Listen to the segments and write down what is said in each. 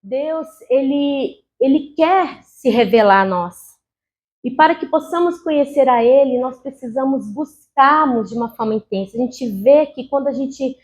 Deus, ele quer se revelar a nós. E para que possamos conhecer a Ele, nós precisamos buscarmos de uma forma intensa. A gente vê que quando a gente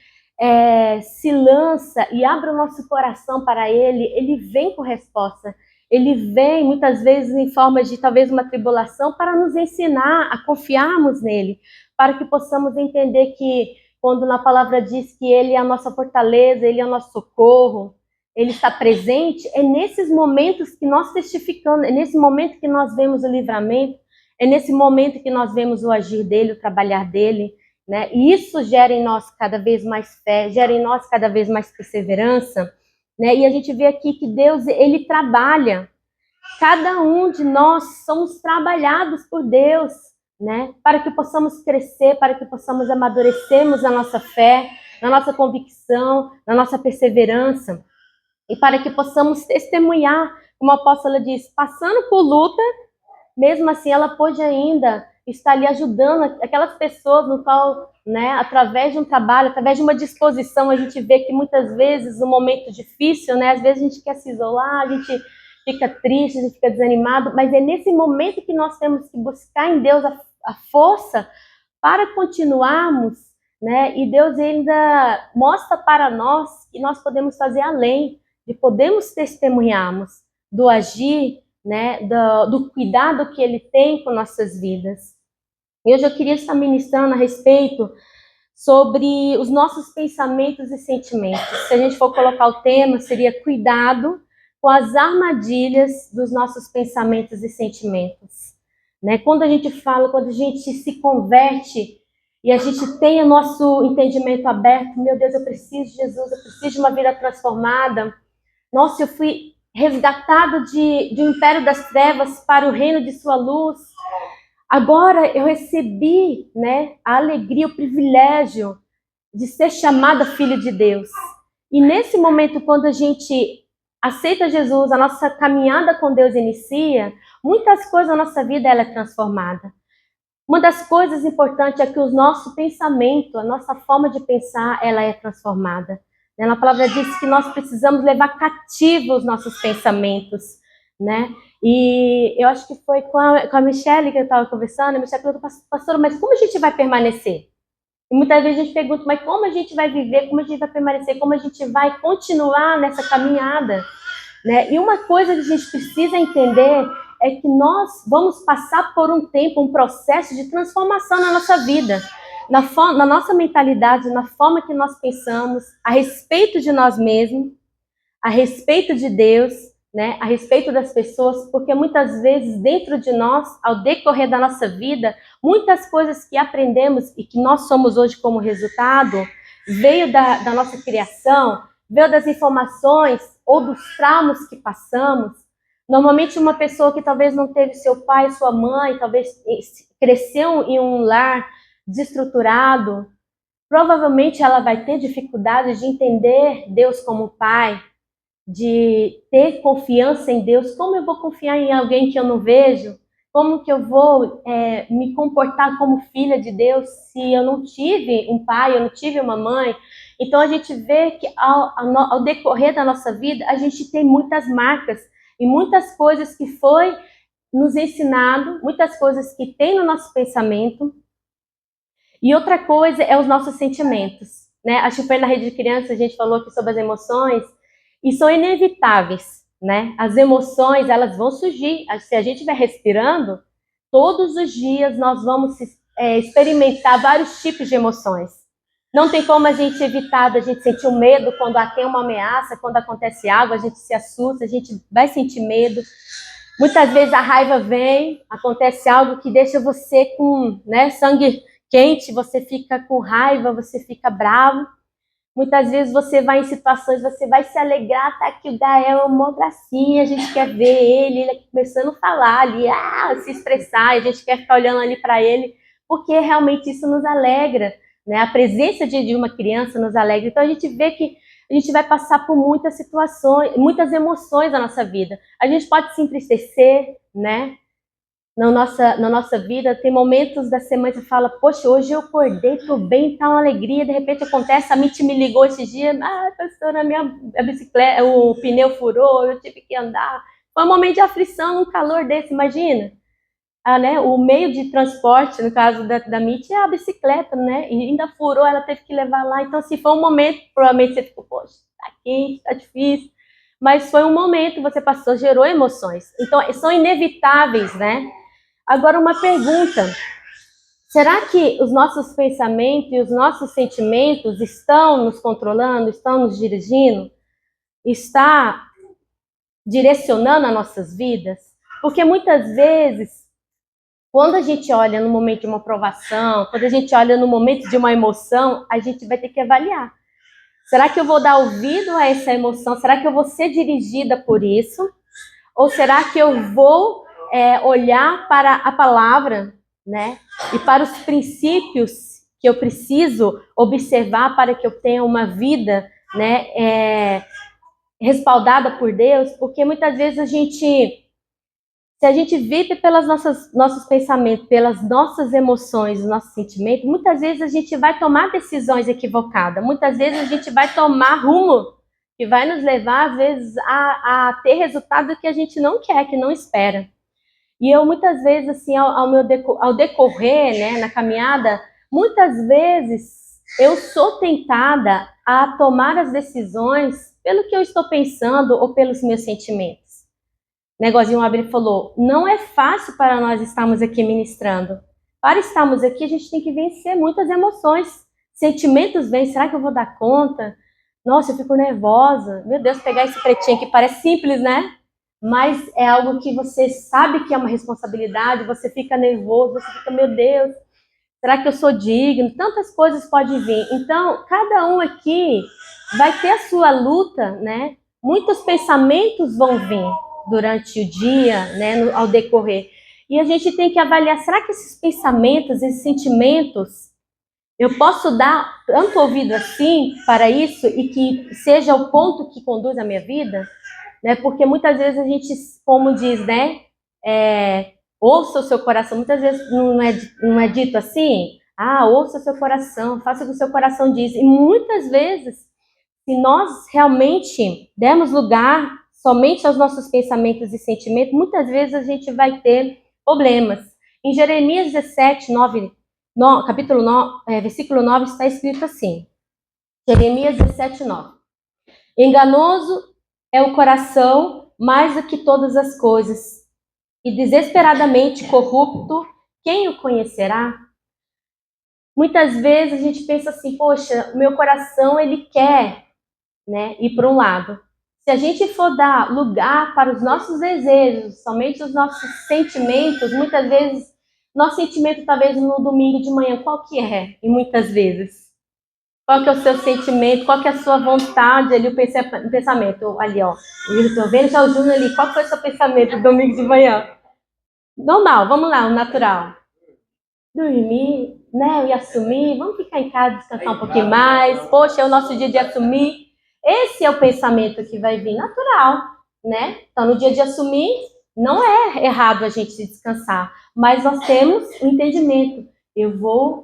se lança e abre o nosso coração para Ele, Ele vem com resposta. Ele vem, muitas vezes, em forma de talvez uma tribulação, para nos ensinar a confiarmos nele, para que possamos entender que, quando na palavra diz que Ele é a nossa fortaleza, Ele é o nosso socorro, Ele está presente, é nesses momentos que nós testificamos, é nesse momento que nós vemos o livramento, é nesse momento que nós vemos o agir dele, o trabalhar dele, né? E isso gera em nós cada vez mais fé, gera em nós cada vez mais perseverança, né? E a gente vê aqui que Deus, ele trabalha. Cada um de nós somos trabalhados por Deus, né? Para que possamos crescer, para que possamos amadurecermos a nossa fé, na nossa convicção, na nossa perseverança. E para que possamos testemunhar, como a apóstola diz, passando por luta, mesmo assim ela pôde ainda estar ali ajudando aquelas pessoas no qual, né, através de um trabalho, através de uma disposição, a gente vê que muitas vezes, no momento difícil, né, às vezes a gente quer se isolar, a gente fica triste, a gente fica desanimado, mas é nesse momento que nós temos que buscar em Deus a força para continuarmos, né, e Deus ainda mostra para nós que nós podemos fazer além, de podermos testemunharmos do agir, né, do cuidado que Ele tem com nossas vidas. E hoje eu queria estar ministrando a respeito sobre os nossos pensamentos e sentimentos. Se a gente for colocar o tema, seria cuidado com as armadilhas dos nossos pensamentos e sentimentos. Né? Quando a gente fala, quando a gente se converte e a gente tem o nosso entendimento aberto, meu Deus, eu preciso de Jesus, eu preciso de uma vida transformada. Nossa, eu fui resgatado de um império das trevas para o reino de sua luz. Agora eu recebi, né, a alegria, o privilégio de ser chamada filho de Deus. E nesse momento, quando a gente aceita Jesus, a nossa caminhada com Deus inicia, muitas coisas na nossa vida ela é transformada. Uma das coisas importantes é que o nosso pensamento, a nossa forma de pensar, ela é transformada. Na palavra diz que nós precisamos levar cativo os nossos pensamentos, né? E eu acho que foi com a Michelle que eu estava conversando, a Michelle perguntou, pastora, mas como a gente vai permanecer? E muitas vezes a gente pergunta, mas como a gente vai viver, como a gente vai permanecer, como a gente vai continuar nessa caminhada? Né? E uma coisa que a gente precisa entender é que nós vamos passar por um tempo, um processo de transformação na nossa vida, na nossa mentalidade, na forma que nós pensamos, a respeito de nós mesmos, a respeito de Deus, né? A respeito das pessoas, porque muitas vezes dentro de nós, ao decorrer da nossa vida, muitas coisas que aprendemos e que nós somos hoje como resultado, veio da nossa criação, veio das informações ou dos traumas que passamos. Normalmente uma pessoa que talvez não teve seu pai, sua mãe, talvez cresceu em um lar desestruturado, provavelmente ela vai ter dificuldade de entender Deus como pai, de ter confiança em Deus. Como eu vou confiar em alguém que eu não vejo? Como que eu vou me comportar como filha de Deus se eu não tive um pai, eu não tive uma mãe? Então a gente vê que ao decorrer da nossa vida, a gente tem muitas marcas e muitas coisas que foi nos ensinado, muitas coisas que tem no nosso pensamento. E outra coisa é os nossos sentimentos, né? Acho que foi na Rede de Criança, a gente falou aqui sobre as emoções, e são inevitáveis, né? As emoções, elas vão surgir. Se a gente estiver respirando, todos os dias nós vamos experimentar vários tipos de emoções. Não tem como a gente evitar, a gente sentir o medo quando tem uma ameaça, quando acontece algo, a gente se assusta, a gente vai sentir medo. Muitas vezes a raiva vem, acontece algo que deixa você com, né, sangue quente, você fica com raiva, você fica bravo. Muitas vezes você vai em situações, você vai se alegrar, tá que o Gael é uma gracinha, a gente quer ver ele começando a falar ali, se expressar, a gente quer ficar olhando ali para ele, porque realmente isso nos alegra, né? A presença de uma criança nos alegra. Então a gente vê que a gente vai passar por muitas situações, muitas emoções na nossa vida. A gente pode se entristecer, né? na nossa vida, tem momentos da semana que você fala, poxa, hoje eu acordei, tô bem, tá uma alegria, de repente acontece, a Mitty me ligou esses dias, pastora, a bicicleta, o pneu furou, eu tive que andar. Foi um momento de aflição, um calor desse, imagina. Né, o meio de transporte, no caso da Mitty, é a bicicleta, né? E ainda furou, ela teve que levar lá. Então, assim, foi um momento, provavelmente você ficou, poxa, tá quente, tá difícil. Mas foi um momento, você passou, gerou emoções. Então, são inevitáveis, né? Agora, uma pergunta. Será que os nossos pensamentos e os nossos sentimentos estão nos controlando, estão nos dirigindo? Está direcionando as nossas vidas? Porque muitas vezes, quando a gente olha no momento de uma provação, quando a gente olha no momento de uma emoção, a gente vai ter que avaliar. Será que eu vou dar ouvido a essa emoção? Será que eu vou ser dirigida por isso? Ou será que eu vou olhar para a palavra, né? E para os princípios que eu preciso observar para que eu tenha uma vida, né? Respaldada por Deus? Porque muitas vezes se a gente vive pelas nossos pensamentos, pelas nossas emoções, nossos sentimentos, muitas vezes a gente vai tomar decisões equivocadas, muitas vezes a gente vai tomar rumo que vai nos levar, às vezes, a ter resultado que a gente não quer, que não espera. E eu, muitas vezes, assim, ao decorrer, né, na caminhada, muitas vezes eu sou tentada a tomar as decisões pelo que eu estou pensando ou pelos meus sentimentos. Negozinho Abel falou, não é fácil para nós estarmos aqui ministrando. Para estarmos aqui, a gente tem que vencer muitas emoções. Sentimentos vêm, será que eu vou dar conta? Nossa, eu fico nervosa. Meu Deus, pegar esse pretinho aqui parece simples, né? Mas é algo que você sabe que é uma responsabilidade, você fica nervoso, você fica, meu Deus, será que eu sou digno? Tantas coisas podem vir. Então, cada um aqui vai ter a sua luta, né? Muitos pensamentos vão vir durante o dia, né, ao decorrer. E a gente tem que avaliar, será que esses pensamentos, esses sentimentos, eu posso dar tanto ouvido assim para isso e que seja o ponto que conduz a minha vida? Né? Porque muitas vezes a gente, como diz, né, ouça o seu coração. Muitas vezes não é dito assim, ouça o seu coração, faça o que o seu coração diz. E muitas vezes, se nós realmente dermos lugar somente aos nossos pensamentos e sentimentos, muitas vezes a gente vai ter problemas. Em Jeremias 17, capítulo 9, versículo 9, está escrito assim. Jeremias 17, 9. Enganoso é o coração mais do que todas as coisas, e desesperadamente corrupto, quem o conhecerá? Muitas vezes a gente pensa assim, poxa, o meu coração, ele quer, né, ir para um lado. Se a gente for dar lugar para os nossos desejos, somente os nossos sentimentos, muitas vezes, nosso sentimento talvez no domingo de manhã, qual que é? E muitas vezes. Qual que é o seu sentimento? Qual que é a sua vontade ali, o pensamento ali, ó. Estou vendo já o Júnior ali. Qual foi o seu pensamento no domingo de manhã? Normal, vamos lá, o natural. Dormir, né? E assumir, vamos ficar em casa, descansar um pouquinho mais. Poxa, é o nosso dia de assumir. Esse é o pensamento que vai vir natural, né? Então, no dia de assumir, não é errado a gente descansar, mas nós temos o entendimento. Eu vou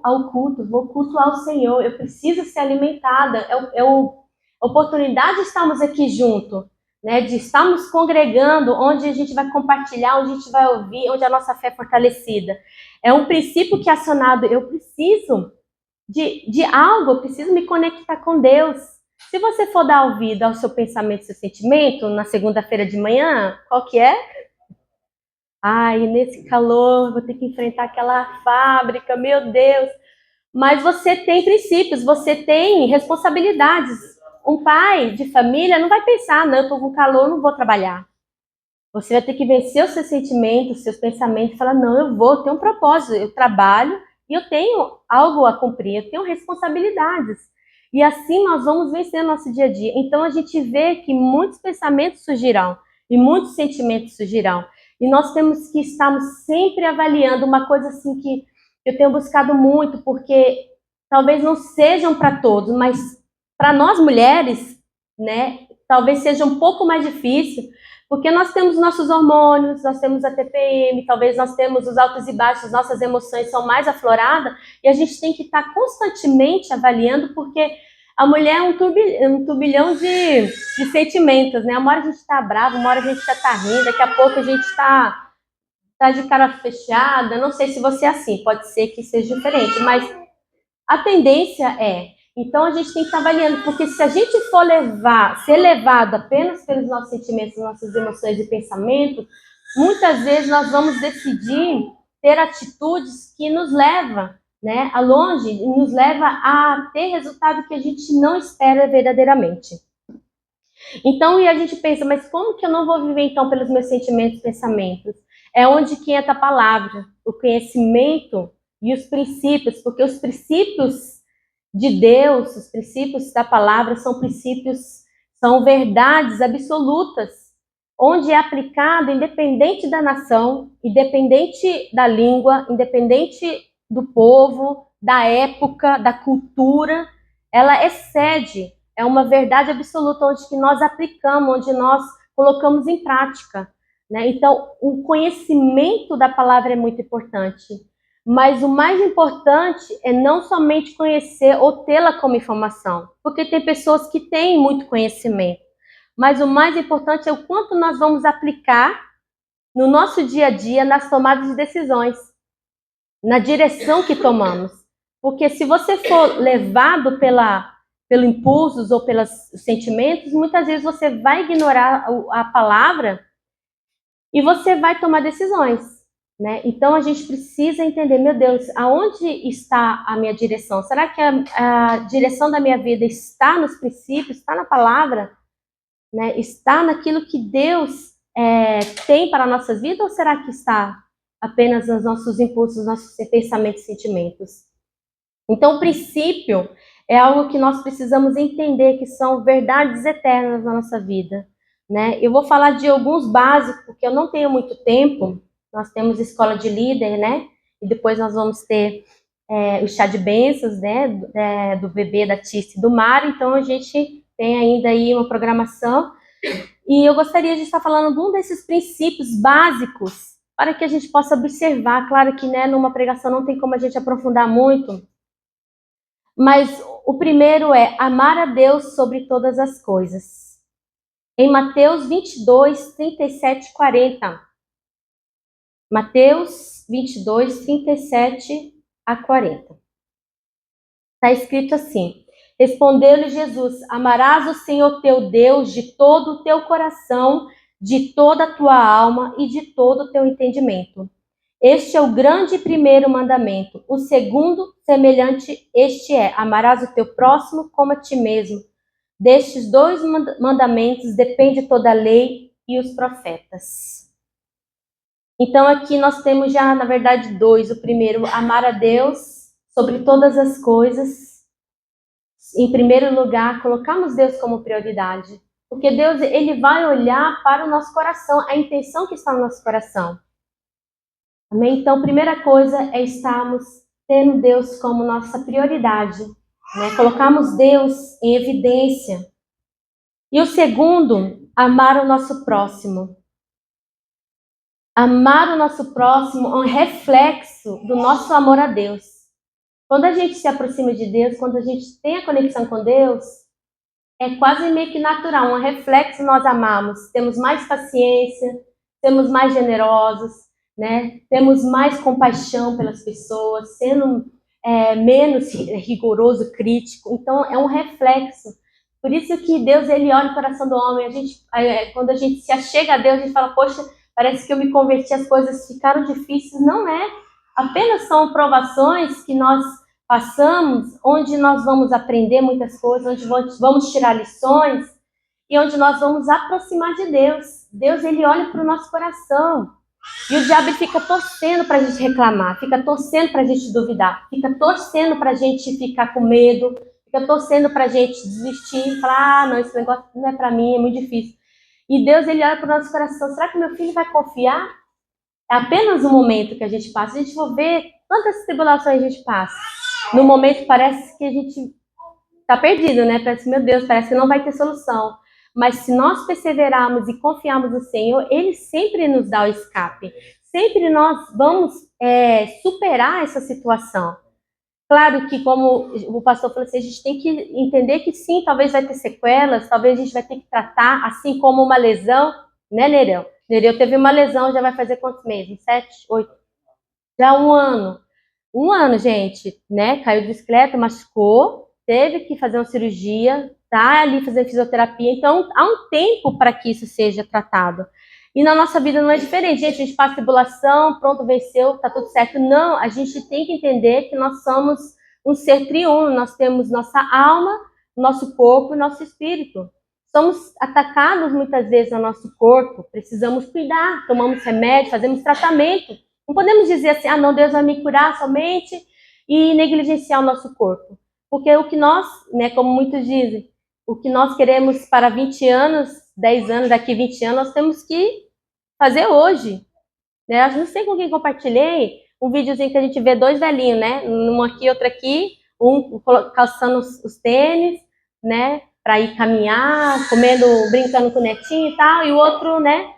cultuar o Senhor, eu preciso ser alimentada. A oportunidade de estarmos aqui junto, né? De estarmos congregando, onde a gente vai compartilhar, onde a gente vai ouvir, onde a nossa fé é fortalecida. É um princípio que é acionado, eu preciso de algo, eu preciso me conectar com Deus. Se você for dar ouvido ao seu pensamento, seu sentimento, na segunda-feira de manhã, qual que é? Nesse calor, vou ter que enfrentar aquela fábrica, meu Deus. Mas você tem princípios, você tem responsabilidades. Um pai de família não vai pensar, não, eu tô com calor, não vou trabalhar. Você vai ter que vencer os seus sentimentos, os seus pensamentos, e falar, não, eu tenho um propósito, eu trabalho e eu tenho algo a cumprir, eu tenho responsabilidades. E assim nós vamos vencer nosso dia a dia. Então a gente vê que muitos pensamentos surgirão e muitos sentimentos surgirão. E nós temos que estarmos sempre avaliando uma coisa assim que eu tenho buscado muito, porque talvez não sejam para todos, mas para nós mulheres, né, talvez seja um pouco mais difícil, Porque nós temos nossos hormônios, nós temos a TPM, talvez nós temos os altos e baixos, nossas emoções são mais afloradas, e a gente tem que estar constantemente avaliando, porque a mulher é um turbilhão de sentimentos, né? Uma hora a gente está bravo, uma hora a gente já está rindo, daqui a pouco a gente está de cara fechada. Não sei se você é assim, pode ser que seja diferente, mas a tendência é. Então a gente tem que estar avaliando, porque se a gente for ser levado apenas pelos nossos sentimentos, nossas emoções e pensamentos, muitas vezes nós vamos decidir ter atitudes que nos levam, né, a longe, e nos leva a ter resultado que a gente não espera verdadeiramente. Então, e a gente pensa, mas como que eu não vou viver então pelos meus sentimentos e pensamentos? É onde que entra a palavra, o conhecimento e os princípios, porque os princípios de Deus, os princípios da palavra são princípios, são verdades absolutas, onde é aplicado independente da nação, independente da língua, independente do povo, da época, da cultura, ela excede, é uma verdade absoluta onde que nós aplicamos, onde nós colocamos em prática, né? Então, o conhecimento da palavra é muito importante. Mas o mais importante é não somente conhecer ou tê-la como informação, porque tem pessoas que têm muito conhecimento, mas o mais importante é o quanto nós vamos aplicar no nosso dia a dia, nas tomadas de decisões, na direção que tomamos. Porque se você for levado pelo impulsos ou pelos sentimentos, muitas vezes você vai ignorar a palavra e você vai tomar decisões. Né? Então a gente precisa entender, meu Deus, aonde está a minha direção? Será que a direção da minha vida está nos princípios, está na palavra? Né? Está naquilo que Deus tem para a nossa vida, ou será que está apenas nos nossos impulsos, nossos pensamentos e sentimentos? Então o princípio é algo que nós precisamos entender, que são verdades eternas na nossa vida. Né? Eu vou falar de alguns básicos, porque eu não tenho muito tempo. Nós temos escola de líder, né? E depois nós vamos ter o chá de bênçãos, né? Do bebê, da Tice e do Mar. Então a gente tem ainda aí uma programação. E eu gostaria de estar falando de um desses princípios básicos para que a gente possa observar. Claro que, né, numa pregação não tem como a gente aprofundar muito. Mas o primeiro é amar a Deus sobre todas as coisas. Em Mateus 22, 37 e 40. Mateus 22, 37 a 40. Está escrito assim: respondeu-lhe Jesus: amarás o Senhor teu Deus de todo o teu coração, de toda a tua alma e de todo o teu entendimento. Este é o grande e primeiro mandamento. O segundo, semelhante, este é: amarás o teu próximo como a ti mesmo. Destes dois mandamentos depende toda a lei e os profetas. Então aqui nós temos já, na verdade, dois. O primeiro, amar a Deus sobre todas as coisas. Em primeiro lugar, colocamos Deus como prioridade. Porque Deus, ele vai olhar para o nosso coração, a intenção que está no nosso coração. Amém? Então, primeira coisa é estarmos tendo Deus como nossa prioridade. Né? Colocamos Deus em evidência. E o segundo, amar o nosso próximo. Amar o nosso próximo é um reflexo do nosso amor a Deus. Quando a gente se aproxima de Deus, quando a gente tem a conexão com Deus, é quase meio que natural, um reflexo nós amamos. Temos mais paciência, temos mais generosos, né? Temos mais compaixão pelas pessoas, sendo menos rigoroso, crítico. Então, é um reflexo. Por isso que Deus, ele olha o coração do homem. Quando a gente se achega a Deus, a gente fala, poxa, parece que eu me converti, as coisas ficaram difíceis. Não é. Apenas são provações que nós passamos, onde nós vamos aprender muitas coisas, onde vamos tirar lições e onde nós vamos aproximar de Deus. Deus, ele olha para o nosso coração. E o diabo fica torcendo para a gente reclamar, fica torcendo para a gente duvidar, fica torcendo para a gente ficar com medo, fica torcendo para a gente desistir e falar, não, esse negócio não é para mim, é muito difícil. E Deus, ele olha para o nosso coração, será que meu filho vai confiar? É apenas um momento que a gente passa, a gente vai ver quantas tribulações a gente passa. No momento parece que a gente está perdido, né? Parece, meu Deus, parece que não vai ter solução. Mas se nós perseverarmos e confiarmos no Senhor, Ele sempre nos dá o escape. Sempre nós vamos superar essa situação. Claro que, como o pastor falou assim, a gente tem que entender que sim, talvez vai ter sequelas, talvez a gente vai ter que tratar, assim como uma lesão, né, Nereu? Nereu teve uma lesão, já vai fazer quantos meses? 7, 8? Já 1 ano. 1 ano, gente, né? Caiu de bicicleta, machucou, teve que fazer uma cirurgia, tá ali fazendo fisioterapia. Então, há um tempo para que isso seja tratado. E na nossa vida não é diferente. Gente, a gente passa tribulação, pronto, venceu, tá tudo certo. Não, a gente tem que entender que nós somos um ser triuno. Nós temos nossa alma, nosso corpo e nosso espírito. Somos atacados muitas vezes no nosso corpo, precisamos cuidar, tomamos remédio, fazemos tratamento. Não podemos dizer assim, não, Deus vai me curar somente e negligenciar o nosso corpo. Porque o que nós, né, como muitos dizem, o que nós queremos para 20 anos, 10 anos, daqui 20 anos, nós temos que fazer hoje. Né? Eu não sei com quem compartilhei um videozinho que a gente vê 2 velhinhos, né? Um aqui, outro aqui, um calçando os tênis, né? Para ir caminhar, comendo, brincando com o netinho e tal, e o outro, né?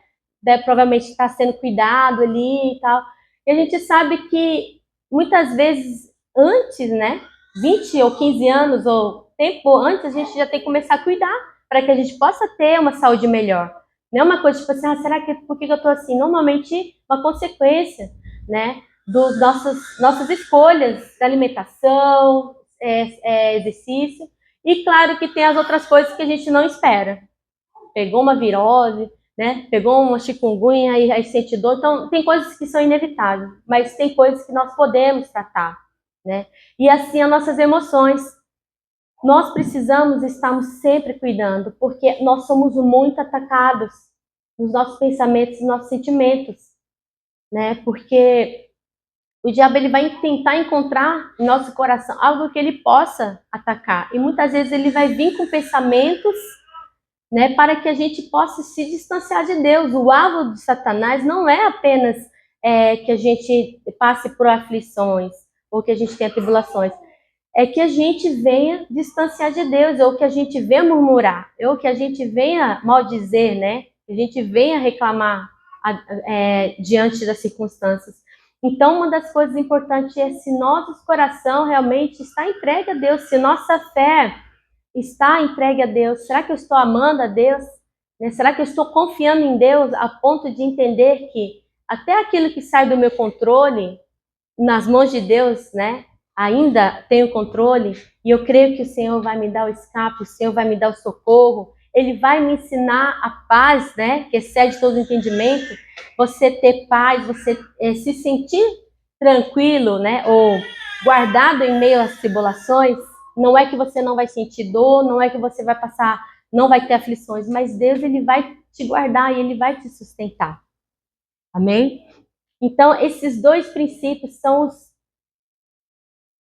Provavelmente está sendo cuidado ali e tal. E a gente sabe que muitas vezes antes, né? 20 ou 15 anos ou tempo antes, a gente já tem que começar a cuidar para que a gente possa ter uma saúde melhor. Não é uma coisa tipo assim, será que por que eu tô assim? Normalmente uma consequência, né? Dos nossas escolhas da alimentação, exercício. E claro que tem as outras coisas que a gente não espera. Pegou uma virose, né? Pegou uma chikungunya, aí sente dor. Então, tem coisas que são inevitáveis, mas tem coisas que nós podemos tratar, né? E assim as nossas emoções. Nós precisamos estarmos sempre cuidando, porque nós somos muito atacados nos nossos pensamentos, nos nossos sentimentos, né? Porque o diabo ele vai tentar encontrar no nosso coração algo que ele possa atacar. E muitas vezes ele vai vir com pensamentos, né, para que a gente possa se distanciar de Deus. O alvo de Satanás não é apenas que a gente passe por aflições ou que a gente tenha tribulações. É que a gente venha distanciar de Deus, ou que a gente venha murmurar, ou que a gente venha maldizer, né? Que a gente venha reclamar diante das circunstâncias. Então, uma das coisas importantes é se nosso coração realmente está entregue a Deus, se nossa fé está entregue a Deus. Será que eu estou amando a Deus? Né? Será que eu estou confiando em Deus a ponto de entender que até aquilo que sai do meu controle, nas mãos de Deus, né? Ainda tenho controle e eu creio que o Senhor vai me dar o escape, o Senhor vai me dar o socorro, Ele vai me ensinar a paz, né, que excede todo entendimento, você ter paz, você se sentir tranquilo, né, ou guardado em meio às tribulações. Não é que você não vai sentir dor, não é que você vai passar, não vai ter aflições, mas Deus Ele vai te guardar e Ele vai te sustentar. Amém? Então, esses 2 princípios são os,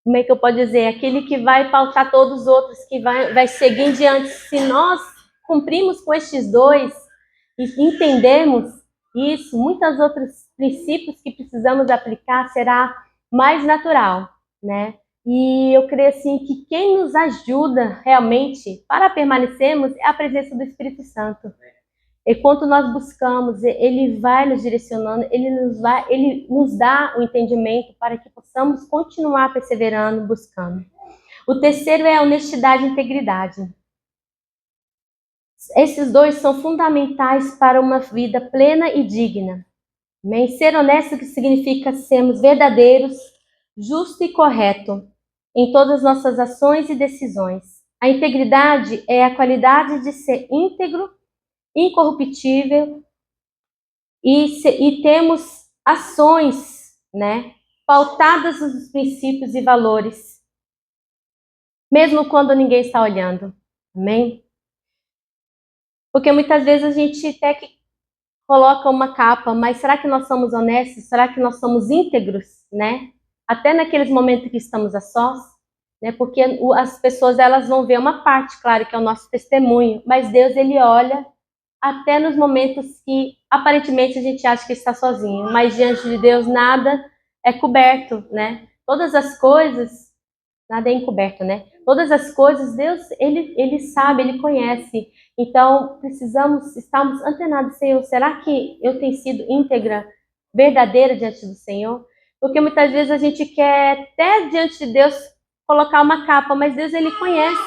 como é que eu posso dizer, aquele que vai pautar todos os outros, que vai seguir em diante. Se nós cumprimos com estes 2 e entendemos isso, muitos outros princípios que precisamos aplicar será mais natural, né? E eu creio assim que quem nos ajuda realmente para permanecermos é a presença do Espírito Santo. E quanto nós buscamos, Ele vai nos direcionando, Ele nos dá o entendimento para que possamos continuar perseverando, buscando. O terceiro é a honestidade e integridade. Esses 2 são fundamentais para uma vida plena e digna. Ser honesto que significa sermos verdadeiros, justo e correto em todas as nossas ações e decisões. A integridade é a qualidade de ser íntegro, incorruptível e temos ações, né, pautadas nos princípios e valores, mesmo quando ninguém está olhando. Amém? Porque muitas vezes a gente até que coloca uma capa, mas será que nós somos honestos? Será que nós somos íntegros, né? Até naqueles momentos que estamos a sós, né? Porque as pessoas elas vão ver uma parte, claro, que é o nosso testemunho, mas Deus ele olha até nos momentos que aparentemente a gente acha que está sozinho, mas diante de Deus nada é coberto, né? Todas as coisas nada é encoberto, né? Todas as coisas, Deus, ele sabe, ele conhece. Então, precisamos estarmos antenados, Senhor. Será que eu tenho sido íntegra, verdadeira diante do Senhor? Porque muitas vezes a gente quer até diante de Deus colocar uma capa, mas Deus, ele conhece.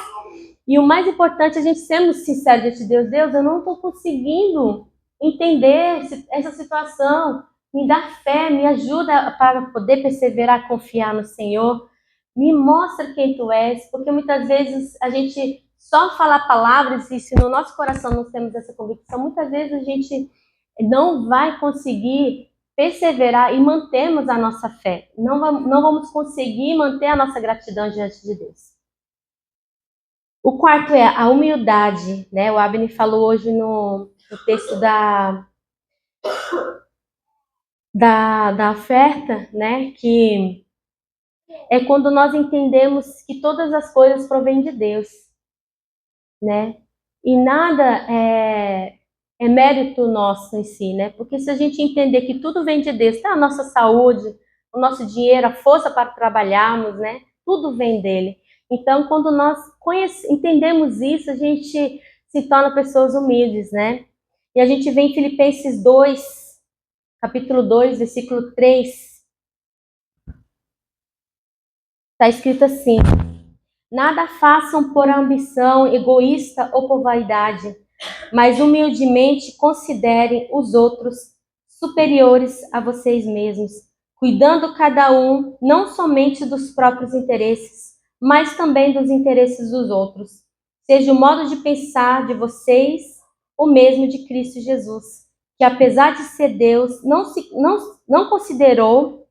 E o mais importante é a gente sermos sinceros diante de Deus. Deus, eu não estou conseguindo entender essa situação. Me dá fé, me ajuda para poder perseverar, confiar no Senhor. Me mostra quem tu és, porque muitas vezes a gente só fala palavras e se no nosso coração não temos essa convicção, muitas vezes a gente não vai conseguir perseverar e mantermos a nossa fé. Não vamos conseguir manter a nossa gratidão diante de Deus. O quarto é a humildade, né? O Abner falou hoje no texto da oferta, né? Que é quando nós entendemos que todas as coisas provêm de Deus, né? E nada é mérito nosso em si, né? Porque se a gente entender que tudo vem de Deus, tá? A nossa saúde, o nosso dinheiro, a força para trabalharmos, né? Tudo vem dele. Então, quando nós entendemos isso, a gente se torna pessoas humildes, né? E a gente vê em Filipenses 2, capítulo 2, versículo 3, está escrito assim: nada façam por ambição egoísta ou por vaidade, mas humildemente considerem os outros superiores a vocês mesmos, cuidando cada um não somente dos próprios interesses, mas também dos interesses dos outros. Seja o modo de pensar de vocês o mesmo de Cristo Jesus, que apesar de ser Deus, não considerou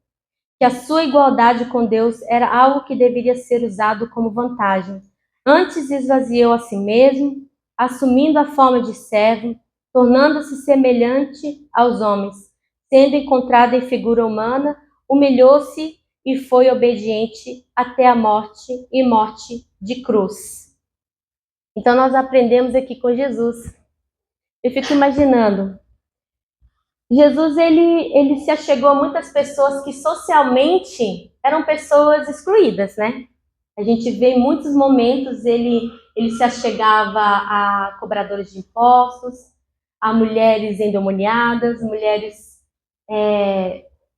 que a sua igualdade com Deus era algo que deveria ser usado como vantagem. Antes esvaziou a si mesmo, assumindo a forma de servo, tornando-se semelhante aos homens. Sendo encontrado em figura humana, humilhou-se e foi obediente até a morte e morte de cruz. Então nós aprendemos aqui com Jesus. Eu fico imaginando, Jesus, ele se achegou a muitas pessoas que socialmente eram pessoas excluídas, né? A gente vê em muitos momentos ele se achegava a cobradores de impostos, a mulheres endemoniadas, mulheres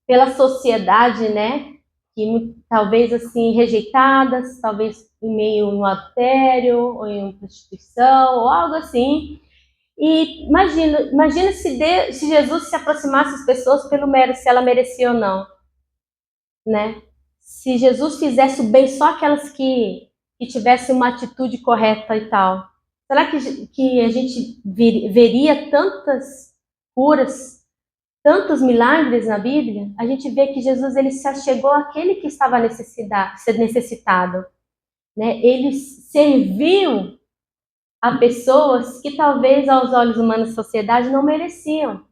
pela sociedade, né? Que talvez assim rejeitadas, talvez em meio no adultério ou em prostituição ou algo assim. E imagina se Jesus se aproximasse das pessoas pelo mérito, se ela merecia ou não, né? Se Jesus fizesse o bem só aquelas que tivessem uma atitude correta e tal. Será que a gente veria tantas curas, tantos milagres na Bíblia? A gente vê que Jesus, ele se achegou àquele que estava necessitado, né? Ele serviu a pessoas que talvez aos olhos humanos da sociedade não mereciam.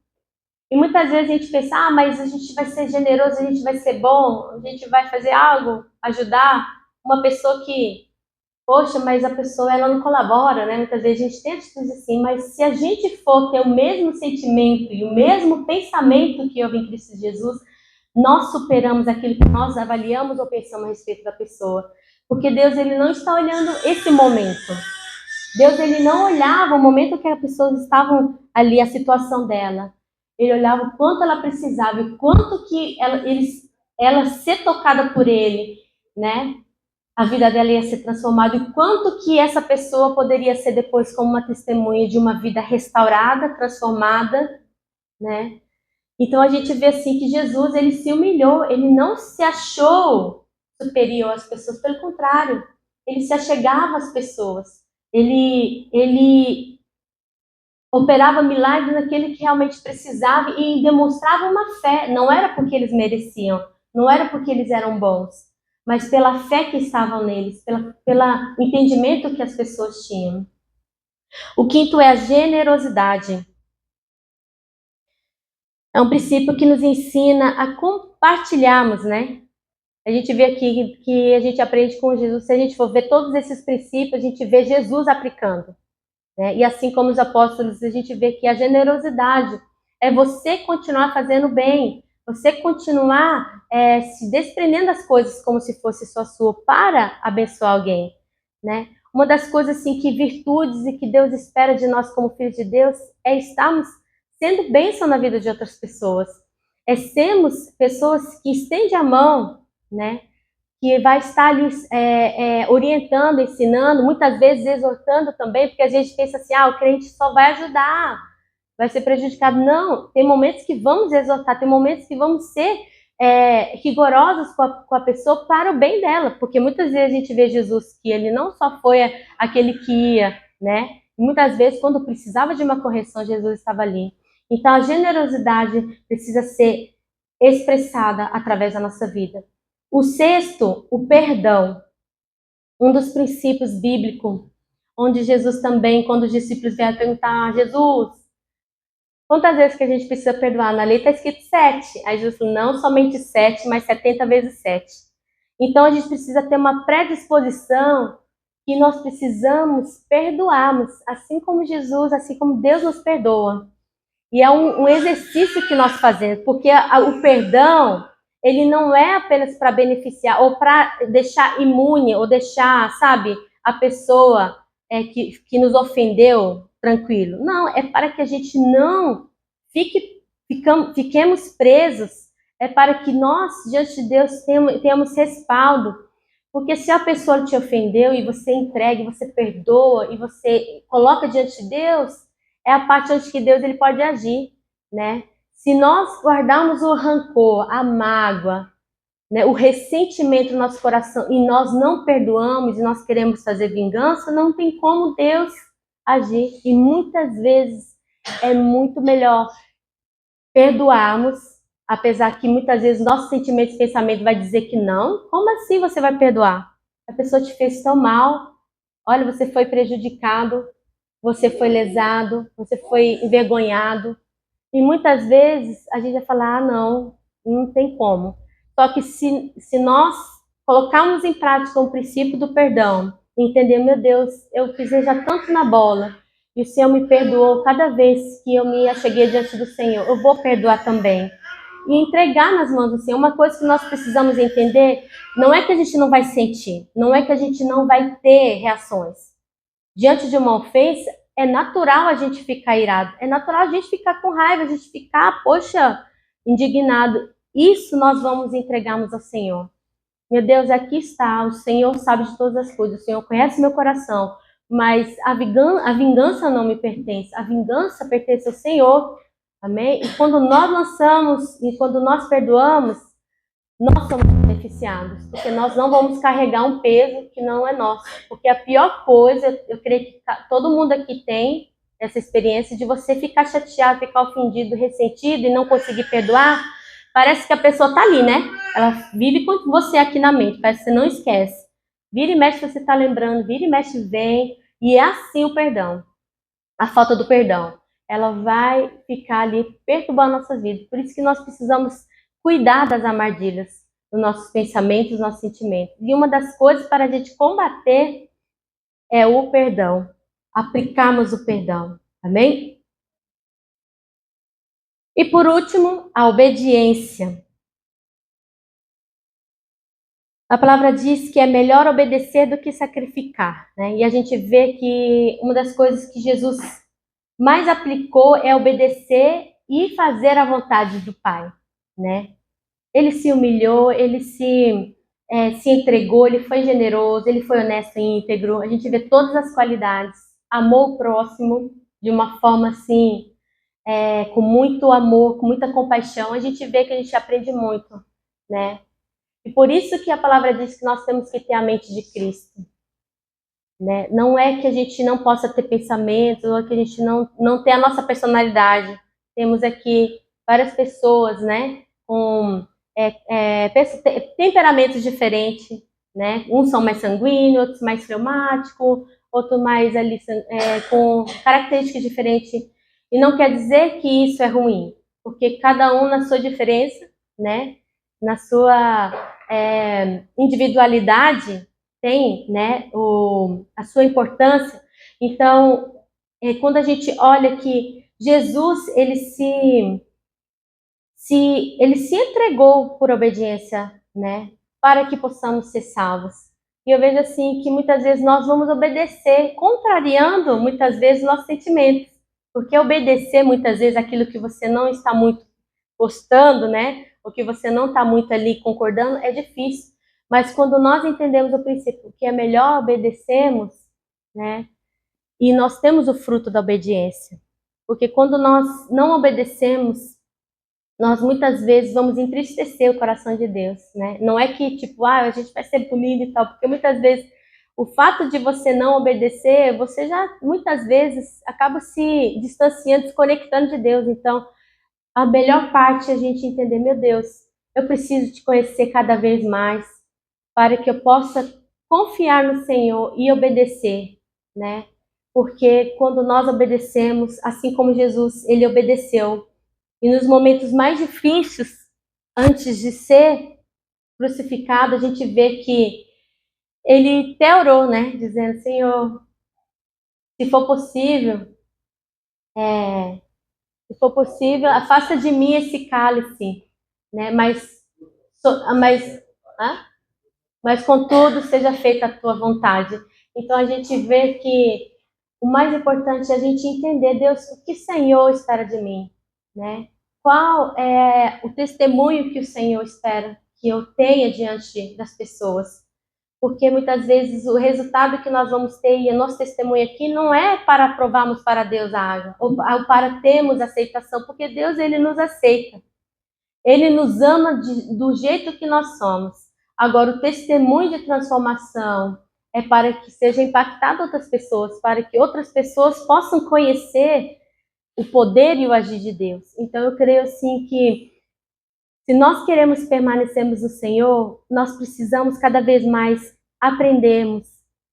E muitas vezes a gente pensa, mas a gente vai ser generoso, a gente vai ser bom, a gente vai fazer algo, ajudar uma pessoa que, poxa, mas a pessoa ela não colabora, né? Muitas vezes a gente tem atitudes assim, mas se a gente for ter o mesmo sentimento e o mesmo pensamento que houve em Cristo Jesus, nós superamos aquilo que nós avaliamos ou pensamos a respeito da pessoa. Porque Deus, ele não está olhando esse momento. Deus, ele não olhava o momento que as pessoas estavam ali, a situação dela. Ele olhava o quanto ela precisava, o quanto que ela ser tocada por ele, né? A vida dela ia ser transformada, e o quanto que essa pessoa poderia ser depois como uma testemunha de uma vida restaurada, transformada, né? Então a gente vê assim que Jesus, ele se humilhou, ele não se achou superior às pessoas, pelo contrário, ele se achegava às pessoas. Ele operava milagres naquele que realmente precisava e demonstrava uma fé. Não era porque eles mereciam, não era porque eles eram bons, mas pela fé que estavam neles, pelo entendimento que as pessoas tinham. O quinto é a generosidade. É um princípio que nos ensina a compartilharmos, né? A gente vê aqui que a gente aprende com Jesus. Se a gente for ver todos esses princípios, a gente vê Jesus aplicando, né? E assim como os apóstolos, a gente vê que a generosidade é você continuar fazendo bem, Você continuar se desprendendo das coisas como se fosse só sua para abençoar alguém, né? Uma das coisas assim que virtudes e que Deus espera de nós como filhos de Deus é estarmos sendo bênção na vida de outras pessoas. É sermos pessoas que estendem a mão, né? Que vai estar ali orientando, ensinando, muitas vezes exortando também, porque a gente pensa assim, o crente só vai ajudar, vai ser prejudicado. Não, tem momentos que vamos exortar, tem momentos que vamos ser rigorosos com a pessoa para o bem dela, porque muitas vezes a gente vê Jesus que ele não só foi aquele que ia, né? Muitas vezes, quando precisava de uma correção, Jesus estava ali. Então, a generosidade precisa ser expressada através da nossa vida. O sexto, o perdão. Um dos princípios bíblicos, onde Jesus também, quando os discípulos vieram perguntar, Jesus, quantas vezes que a gente precisa perdoar? Na lei está escrito 7. Aí Jesus falou, não somente 7, mas 70 vezes 7. Então a gente precisa ter uma predisposição que nós precisamos perdoarmos, assim como Jesus, assim como Deus nos perdoa. E é um exercício que nós fazemos, porque o perdão, ele não é apenas para beneficiar, ou para deixar imune, ou deixar, sabe, a pessoa que nos ofendeu tranquilo. Não, é para que a gente não fiquemos presos, é para que nós, diante de Deus, tenhamos respaldo. Porque se a pessoa te ofendeu e você entrega, você perdoa, e você coloca diante de Deus, é a parte onde que Deus ele pode agir, né? Se nós guardarmos o rancor, a mágoa, né, o ressentimento no nosso coração e nós não perdoamos e nós queremos fazer vingança, não tem como Deus agir. E muitas vezes é muito melhor perdoarmos, apesar que muitas vezes nossos sentimentos e pensamento vai dizer que não. Como assim você vai perdoar? A pessoa te fez tão mal, olha, você foi prejudicado, você foi lesado, você foi envergonhado. E muitas vezes a gente vai falar, não, não tem como. Só que se nós colocarmos em prática o princípio do perdão, entender, meu Deus, eu pisei já tanto na bola, e o Senhor me perdoou cada vez que eu me acheguei diante do Senhor, eu vou perdoar também. E entregar nas mãos do Senhor. Uma coisa que nós precisamos entender, não é que a gente não vai sentir, não é que a gente não vai ter reações. Diante de uma ofensa, é natural a gente ficar irado, é natural a gente ficar com raiva, a gente ficar, poxa, indignado. Isso nós vamos entregarmos ao Senhor. Meu Deus, aqui está, o Senhor sabe de todas as coisas, o Senhor conhece meu coração, mas a vingança não me pertence, a vingança pertence ao Senhor, amém? E quando nós lançamos, e quando nós perdoamos, nós somos beneficiados, porque nós não vamos carregar um peso que não é nosso. Porque a pior coisa, eu creio que todo mundo aqui tem essa experiência de você ficar chateado, ficar ofendido, ressentido e não conseguir perdoar. Parece que a pessoa tá ali, né? Ela vive com você aqui na mente, parece que você não esquece. Vira e mexe você tá lembrando, vira e mexe vem. E é assim o perdão, a falta do perdão. Ela vai ficar ali perturbando a nossa vida. Por isso que nós precisamos cuidar das armadilhas dos nossos pensamentos, dos nossos sentimentos. E uma das coisas para a gente combater é o perdão. Aplicarmos o perdão. Amém? E por último, a obediência. A palavra diz que é melhor obedecer do que sacrificar, né? E a gente vê que uma das coisas que Jesus mais aplicou é obedecer e fazer a vontade do Pai, né? Ele se humilhou, ele se entregou, ele foi generoso, ele foi honesto e íntegro. A gente vê todas as qualidades. Amou o próximo de uma forma assim, com muito amor, com muita compaixão. A gente vê que a gente aprende muito, né? E por isso que a palavra diz que nós temos que ter a mente de Cristo, né? Não é que a gente não possa ter pensamentos, ou que a gente não tenha a nossa personalidade. Temos aqui várias pessoas, né? Com temperamentos diferentes, né? Uns são mais sanguíneos, outros mais fleumáticos, outros mais ali com características diferentes. E não quer dizer que isso é ruim, porque cada um na sua diferença, né? Na sua individualidade tem, né? A sua importância. Então, quando a gente olha que Jesus ele se ele se entregou por obediência, né, para que possamos ser salvos. E eu vejo assim que muitas vezes nós vamos obedecer, contrariando muitas vezes nossos sentimentos, porque obedecer muitas vezes aquilo que você não está muito gostando, né, ou que você não está muito ali concordando, é difícil. Mas quando nós entendemos o princípio que é melhor obedecermos, né, e nós temos o fruto da obediência. Porque quando nós não obedecemos, nós muitas vezes vamos entristecer o coração de Deus, né? Não é que, tipo, a gente vai ser punido e tal, porque muitas vezes o fato de você não obedecer, você já, muitas vezes, acaba se distanciando, desconectando de Deus. Então, a melhor parte é a gente entender, meu Deus, eu preciso te conhecer cada vez mais, para que eu possa confiar no Senhor e obedecer, né? Porque quando nós obedecemos, assim como Jesus, ele obedeceu, e nos momentos mais difíceis, antes de ser crucificado, a gente vê que ele até orou, né? Dizendo, Senhor, se for possível, afasta de mim esse cálice, né? Mas, hã? Mas contudo, seja feita a tua vontade. Então a gente vê que o mais importante é a gente entender, Deus, o que o Senhor espera de mim, né? Qual é o testemunho que o Senhor espera que eu tenha diante das pessoas? Porque muitas vezes o resultado que nós vamos ter e o nosso testemunho aqui não é para provarmos para Deus a água, ou para termos aceitação, porque Deus, ele nos aceita. Ele nos ama do jeito que nós somos. Agora, o testemunho de transformação é para que seja impactado outras pessoas, para que outras pessoas possam conhecer o poder e o agir de Deus. Então, eu creio assim que se nós queremos permanecermos no Senhor, nós precisamos cada vez mais aprendermos,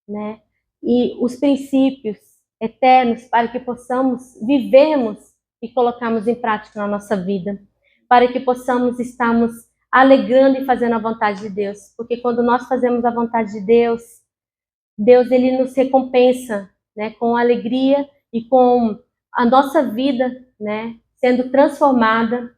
né? E os princípios eternos para que possamos vivermos e colocarmos em prática na nossa vida, para que possamos estarmos alegrando e fazendo a vontade de Deus, porque quando nós fazemos a vontade de Deus, Deus ele nos recompensa, né, com alegria e com a nossa vida, né, sendo transformada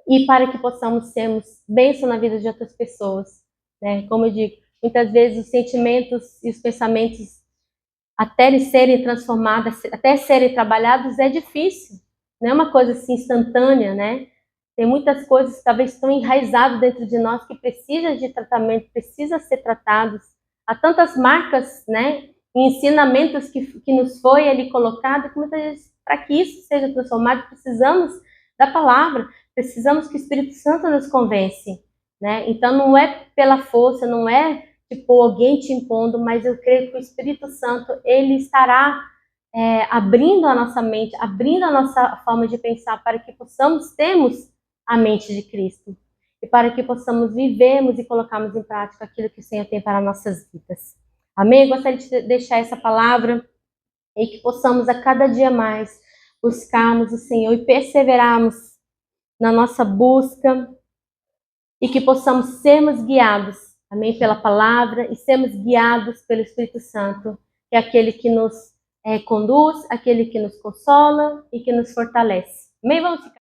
e para que possamos sermos bênção na vida de outras pessoas, né? Como eu digo, muitas vezes os sentimentos e os pensamentos até serem transformados, até serem trabalhados, é difícil, não é uma coisa assim instantânea, né? Tem muitas coisas que talvez estão enraizadas dentro de nós que precisam de tratamento, precisam ser tratados. Há tantas marcas, né? E ensinamentos que nos foi ali colocado, que muitas vezes, para que isso seja transformado, precisamos da palavra, precisamos que o Espírito Santo nos convence, né? Então não é pela força, não é tipo alguém te impondo, mas eu creio que o Espírito Santo ele estará abrindo a nossa mente, abrindo a nossa forma de pensar para que possamos termos a mente de Cristo e para que possamos vivermos e colocarmos em prática aquilo que o Senhor tem para nossas vidas. Amém? Eu gostaria de deixar essa palavra e que possamos a cada dia mais buscarmos o Senhor e perseverarmos na nossa busca e que possamos sermos guiados, amém, pela palavra e sermos guiados pelo Espírito Santo, que é aquele que nos conduz, aquele que nos consola e que nos fortalece. Amém? Vamos ficar